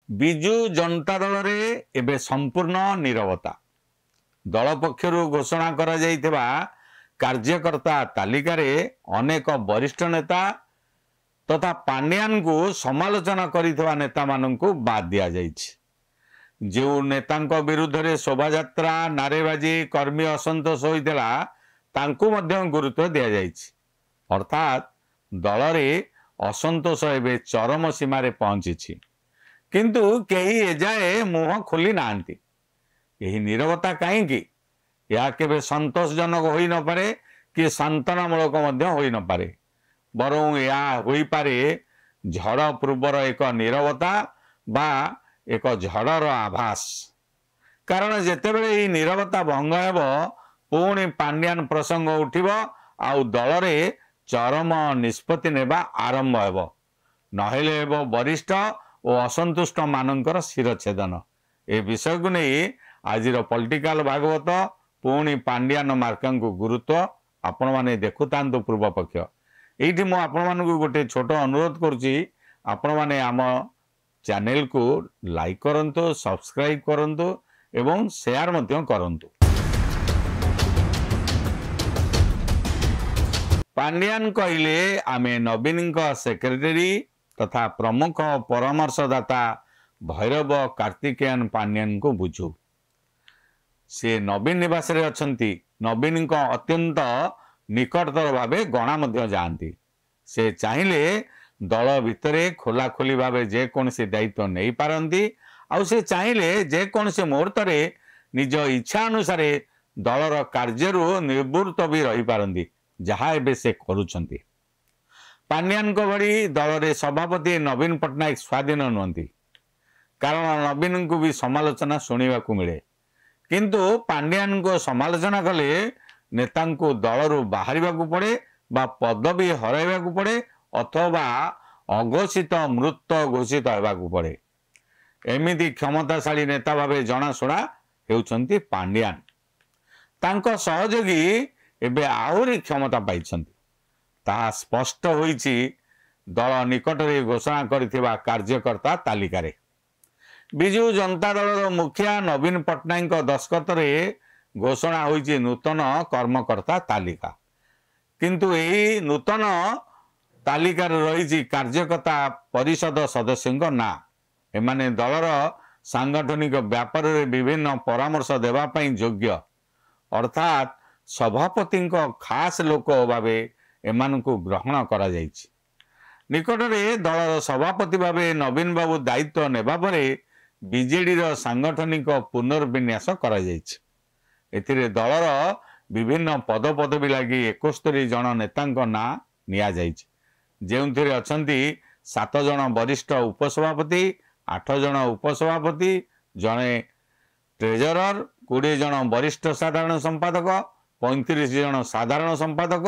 ବିଜୁ ଜନତା ଦଳରେ ଏବେ ସମ୍ପୂର୍ଣ୍ଣ नीरवता। दल पक्षरु घोषणा करा जाइथिबा कार्यकर्ता तालिकार अनेक वरिष्ठ नेता तथा पांड्यान को समालोचना करिथिबा नेता माननकु बाद दिया जाइछि। जो नेतांको विरुद्ध रे शोभा यात्रा नारेबाजी कर्मी असंतोष होइतला तांको मध्य गुरुत्व दिया जाइछि। अर्थात दल रे असंतोष एबे चरम सीमा रे पहुंचिछि, किंतु केही एजाए मुह खोली नांती। यही नीरवता कहीं या केबे संतोषजनक होई न पारे कि सांत्वनामूलक मध्य होई न पारे, बरं या होई पारे झड़ पूर्वर एक नीरवता बा एक झड़र आभास। कारण जेतेबेले ई नीरवता भंग हेब पुणी पांड्यान प्रसंग उठिब आउ दल रे चरम निष्पत्ति नेबा आरंभ हेब, नहेले हेब वरिष्ठ और असंतुष्ट मानकर शिरछेदन। ए विषय को नहीं आज पॉलिटिकल भागवत पुणी पांड्यान मार्का को गुरुत्व आपण माने देखुता पूर्व पक्ष। ये मुझे आपण गोटे छोट अनुरोध करुच्ची, आपण माने आम चैनल को लाइक करंतु, सब्सक्राइब करंतु एवं शेयर मध्य करंतु। पांड्यान कहले आमे नवीन सेक्रेटरी तथा प्रमुख परामर्शदाता भैरव कार्तिकेयन पांड्यान को बुझू। से नवीन निवास रे अछंती, नवीन को अत्यंत निकटतर भावे गणा मध्य जाती। से चाहिले दल भितरे खोला खोली भावे जेकोसी दायित्व नहीं पारती, आउ से चाहिले जेकोसी मुहूर्त रे निज इच्छा अनुसार दलर कार्यरू निवृत्त भी रही पारती, जहाँ एबे से करुछंती। पांड्यान को भली दल रे सभापति नवीन पट्टनायक स्वाधीन नुहंती, कारण नवीन को भी समालोचना शुणा मिले, किंतु पांड्यान को समालोचना कले नेता को दलरू बाहर पड़े बा पदवी हरइबा पड़े अथवा अघोषित मृत घोषित होगा पड़े। एमिति क्षमताशाली नेता भावे जनाशुना हेउछंती पांड्यान। तांको सहयोगी एबे आहुरी क्षमता पाइछंती, ता स्पष्ट होईछि दल निकट रे घोषणा करथिबा कार्यकर्ता तालिकारे। बिजु जनता दल मुखिया नवीन पट्टनायक दस्खत घोषणा होईछि नूतन कर्मकर्ता तालिका, किंतु यही नूतन तालिकार रही कार्यकर्ता परिषद सदस्यों ना। एमाने दलर सांगठनिक व्यापार रे विभिन्न परामर्श देवाई योग्य, अर्थात सभापति खास लोक भावे एमान को ग्रहण करा जाइछि। निकट में दलर सभापति भावे नवीन बाबू दायित्व नेबा परे बीजेडी सांगठनिक पुनर्विन्यास करा जाइछि। एथिरे दलर विभिन्न पदपदवी लगी 71 जन नेतांक ना निया जाइछि, जेउथिरे अछंती 7 जन वरिष्ठ उपसभापति, 8 जन उपसभापति, जड़े ट्रेजरर, 20 जन वरिष्ठ साधारण संपादक, 35 जन साधारण संपादक।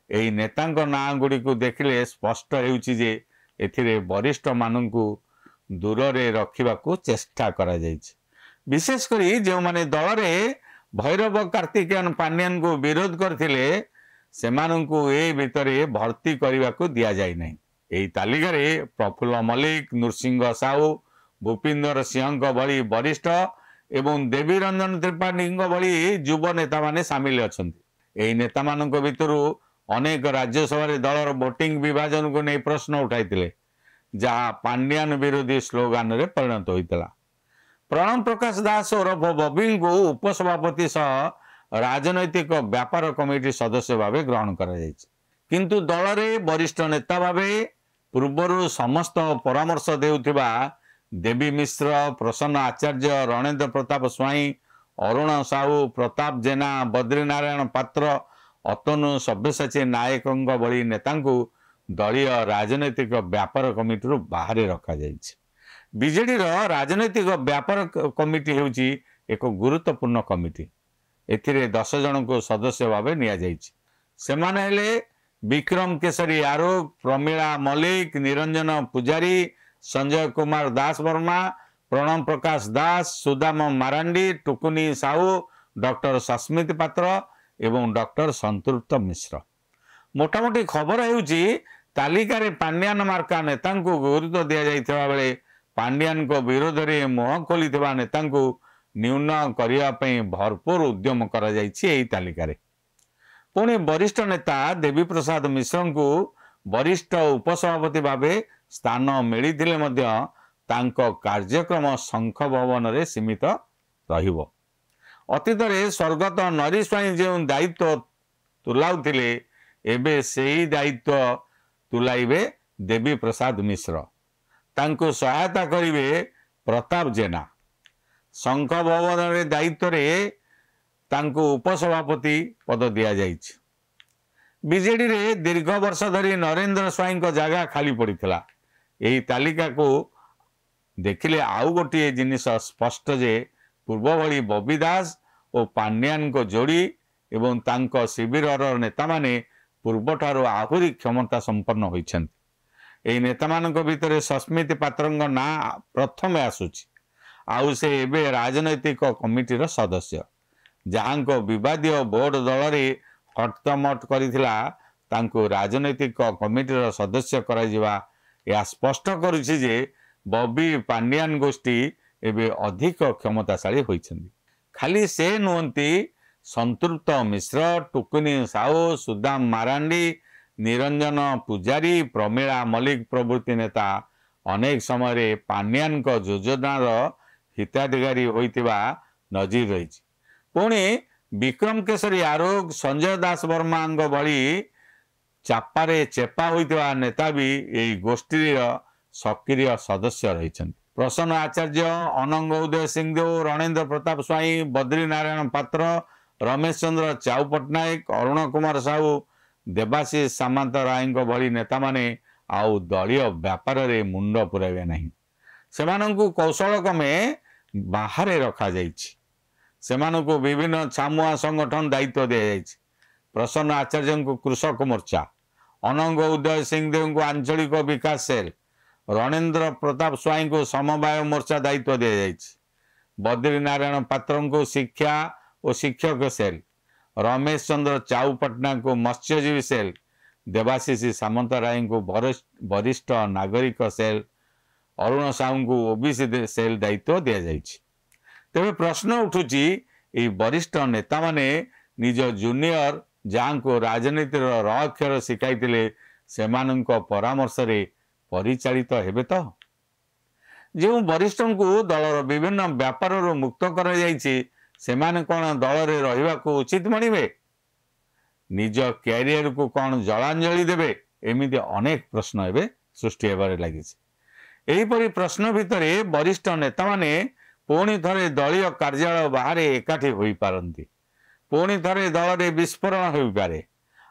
यही नेतांक ना गुड़ी को देखिले स्पष्ट हेउछि जे एथिरे वरिष्ठ माननकु दूर रे रखिबाकू चेष्टा करा जाइछि। विशेष करी जो माने दल रे भैरव कार्तिकेयन पांड्यान को विरोध करथिले सेमानंकु ए भितरे भर्ती करने दिया जाय नहीं। एही तालिकारे प्रफुल्ल मल्लिक, नृसिंह साहू, भूपिंदर सिंह भली वरिष्ठ एवं देवी रंजन त्रिपाठी भली युव नेता माने सामिल अछंती। एही नेता मानक भितरु अनेक राज्यसभा रे दलर वोटिंग विभाजन को नहीं प्रश्न उठाइतिले, जहाँ पांड्यान विरोधी स्लोगान रे परिणत होइतला। प्रणव प्रकाश दास ओरफ बबी को उपसभापति सह राजनैतिक व्यापार कमिटी सदस्य भावे ग्रहण करा जायछि, किंतु दल रे वरिष्ठ नेता भावे पूर्वरु समस्त परामर्श देउथिबा देवी मिश्र, प्रसन्न आचार्य, रणेन्द्र प्रताप स्वाई, अरुण साहू, प्रताप जेना, बद्रीनारायण पात्र, अतनु सब्यसाची नायकों भली नेतांकु दलीय राजनैतिक व्यापार कमिटी बाहर रखा जायछि। बीजेडी राजनैतिक व्यापार कमिटी हेउछि एक गुरुत्वपूर्ण कमिटी। एथिरे 10 जन को सदस्य भावे निया जायछि। सेमाने हेले विक्रम केसरी आरोप, प्रमीला मल्लिक, निरंजन पुजारी, संजय कुमार दास वर्मा, प्रणव प्रकाश दास, सुदाम मारांडी, टुकुनी साहू, डॉक्टर सस्मित पात्र एवं डॉक्टर संतृप्त मिश्र। मोटामोटी खबर हेउछि तालिकारे पांड्यान मार्का नेतांकु गुरुत्व दिया जाइथिबा बेले पांड्यान को विरोध में मुह खोली नेता न्यून करने भरपूर उद्यम करा तालिकार। पुणी वरिष्ठ नेता देवी प्रसाद मिश्र को वरिष्ठ उपसभापति भाव स्थान मिलते कार्यक्रम शंख भवन में सीमित रहिबो। अतीत में स्वर्गत नरी स्वाई जो दायित्व तुलाउथिले एबे सेही दायित्व तुलाइबे देवी प्रसाद मिश्र। तांको सहायता करिवे प्रताप जेना। शंख भवन रे दायित्व रे तांको उपसभापति पद दिया जाइछ। बीजेडी रे दीर्घ वर्ष धरी नरेंद्र स्वाई को जगह खाली पड़ीथिला। एही तालिका को देखिले आउ गोटे जिनिस स्पष्ट जे पूर्व भली बबी दास और पांड्यान को जोड़ी एवं तांको शिविर नेता माने पूर्वठारो आहुरी क्षमता संपन्न होइछन्ति। एही नेता मानक भितरे सस्मिति पात्रंग ना प्रथम आसुछि। आउ से एबे राजनैतिक कमिटीर सदस्य जहांको विवादीय बोर्ड दल रे हटतमट करिथिला तांको राजनैतिक कमिटीर सदस्य कराजिबा या स्पष्ट करुछि जे बबी पांड्यान गोष्ठी एबे अधिक क्षमताशाली होइछन्ति। खाली से नुहंती संतृप्त मिश्र, टुकुनी साहू, सुदाम मारांडी, निरंजन पुजारी, प्रमीला मल्लिक प्रभृति नेता अनेक समय पांड्यान को योजनार हिताधिकारी होइतिबा नजीर रही। पुणी विक्रम केसरी आरोग, संजय दास वर्मा भली चापारे चेपा होइतिबा नेता भी यही गोष्ठी सक्रिय सदस्य रही। प्रसन्न आचार्य, अनंग उदय सिंहदेव, रणेन्द्र प्रताप स्वाई, बद्री नारायण पात्र, रमेश चंद्र चाउ पट्टनायक, अरुण कुमार साहू, देवाशीष सामंत राय भली नेता माने आउ दलीय व्यापार रे मुंड पुराइबे नहीं। सेमानंकु कौशल क्रमे बाहर रखा जाइछि। सेमानंकु विभिन्न छामुआ संगठन दायित्व दिया जाइछि। प्रसन्न आचार्य को कृषक मोर्चा, अनंग उदय सिंहदेव को आंचलिक विकास सेल, रणेन्द्र प्रताप स्वाई को समवाय मोर्चा दायित्व दिया जाइछि। बद्री नारायण पात्र को शिक्षा और शिक्षक सेल, रमेश चंद्र चाउ पट्टनायक को मत्स्यजीवी सेल, देवाशीष सामंत राय को वरिष्ठ नागरिक सेल, अरुण साहू को ओबीसी सेल दायित्व दिया जाइछि। तेबे प्रश्न उठुची ए वरिष्ठ नेता माने निज जूनियर जहां को राजनीतिर अक्षर शिखाइतिले सेमानंक परामर्श रे परिचालित हेबे तो। जो वरिष्ठ को दलर विभिन्न व्यापार मुक्त करा जाइछि सेमाने कौन दल रे रहिबा को उचित मानिबे? निज कैरियर को कौन जलांजलि देबे? एमिति अनेक प्रश्न एबे सृष्टि हेबारे लागिछि। एहीपरि प्रश्न भितरे वरिष्ठ नेता माने पुणी थरे दलीय कार्यालय बाहर एकाठी होई पारंती। पुणी थरे दल रे विस्फोरण होई पारे।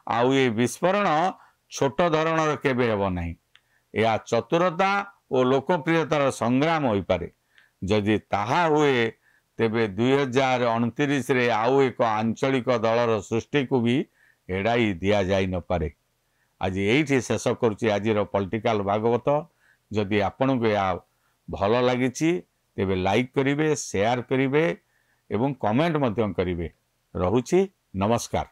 आउ ये विस्फोरण छोट धरणर केबे हेबो नाही। या चतुरता और लोकप्रियतार संग्राम होई पारे। जदि ताहा हुए तेबे 2029 रे आउ एक आंचलिक दलर सृष्टि को भी एड़ाई दिया जाई न पारे। आज एठी शेष करुछि आजिर पॉलिटिकल भागवत। जदि आपन को या भल लागिछि तेबे लाइक करिवे, शेयर करिवे एवं कमेंट मध्यम करिवे। रहुछि नमस्कार।